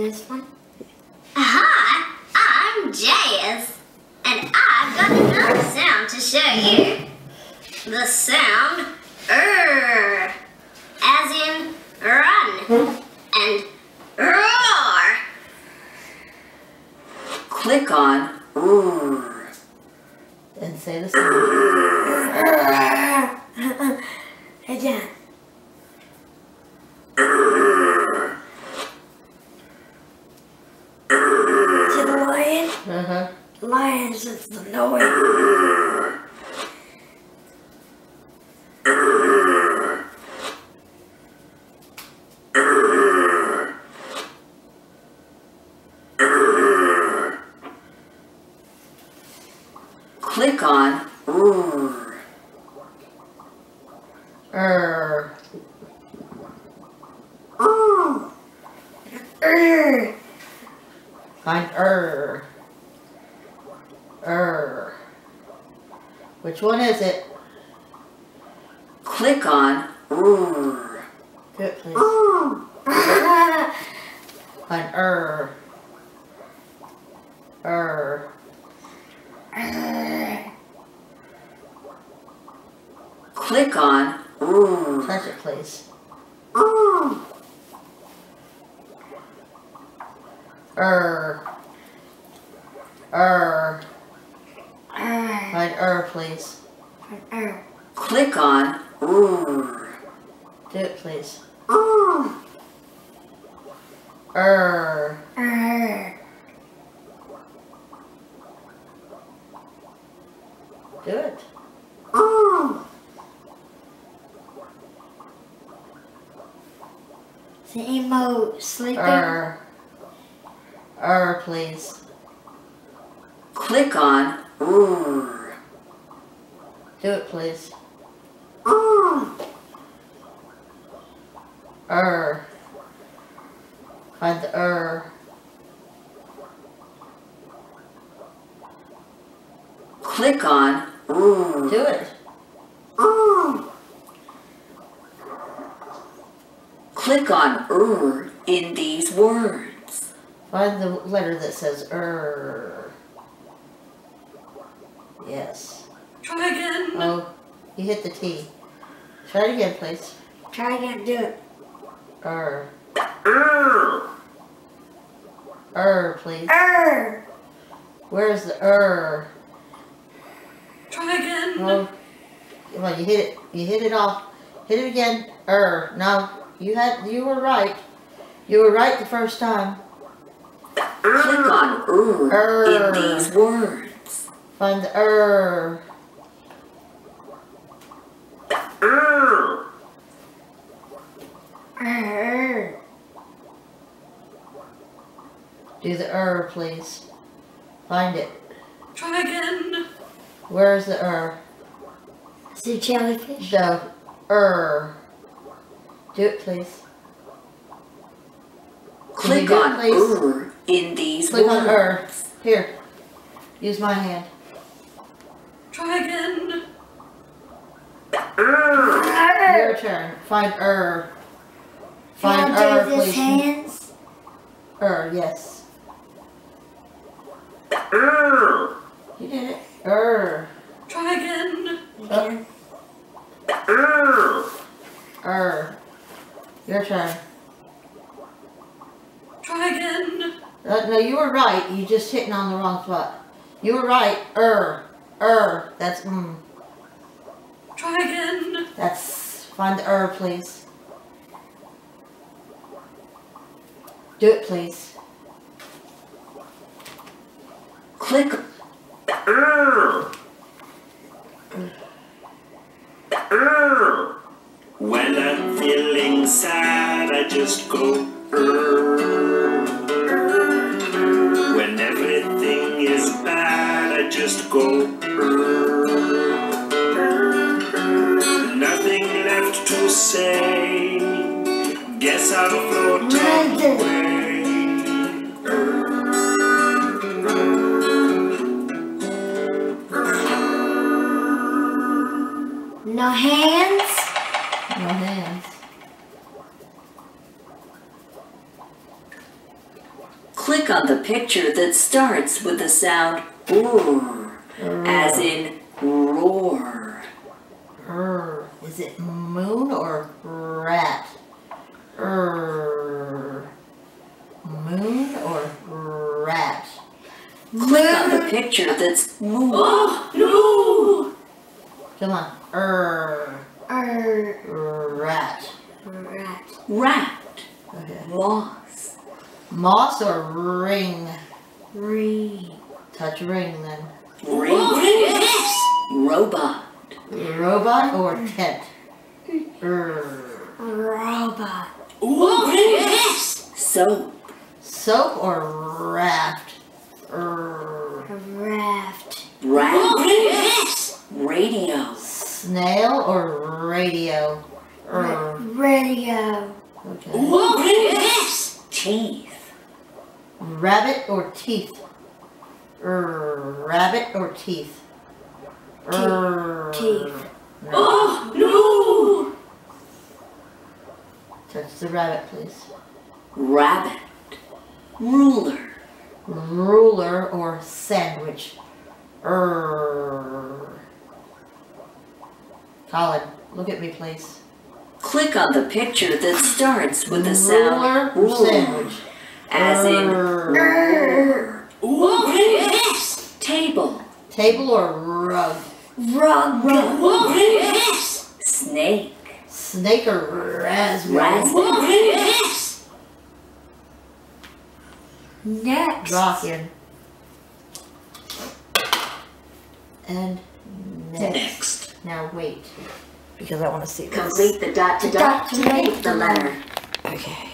this one. Hi, I'm Jazz, and I've got another sound to show you. The sound as in run, and roar. Click on and say the same. Again. To the lion? Lions is the noise. Click on Find Which one is it? Click on Do it, please. Find Click on Touch it, please. Find please. Click on Do it, please. Do it. The emo sleeping. Please. Click on Do it, please. Find the Click on Do it. Click on in these words. Find the letter that says Yes. Try again. Oh, you hit the T. Try it again, please. Try again, do it. Please. Where's the Try again. Oh, come on, you hit it. You hit it off. Hit it again. No, you were right. You were right the first time. Click on in these words. Find the Do the please. Find it. Try again. Where's the The jellyfish. The Do it, please. Click on in these Click words. on Here. Use my hand. Try again. Your turn. Find Find do this please. hands. Yes. You did it. Try again. Again. Your turn. Try again. No, you were right. You just hitting on the wrong spot. You were right. That's Try again. That's find the please. Do it, please. Click When I'm feeling sad, I just go When everything is bad, I just go Nothing left to say. Guess I'll float away. No hands. No hands. Click on the picture that starts with the sound roar, as in roar. Is it moon or rat? Moon or rat? Click on the picture that's moon. Come on. Rat. Rat. Rat. Okay. Moss. Moss or ring? Ring. Touch ring then. Ring. Robot. Robot or tent? Robot. Soap. Soap or raft? Raft. Rat. Radio. Snail or radio? Radio. Okay. Teeth. Rabbit or teeth? Rabbit or teeth? Teeth. Touch the rabbit, please. Rabbit. Ruler. Ruler or sandwich? Colin, look at me, please. Click on the picture that starts with the sound Ruler or sandwich? as in table. Table or rug? Rug. Snake. Snake or raspberry? Raspberry. Next. Rockin'. And next. Now wait, because I want to see this. Complete the dot to dot to make the letter. Okay.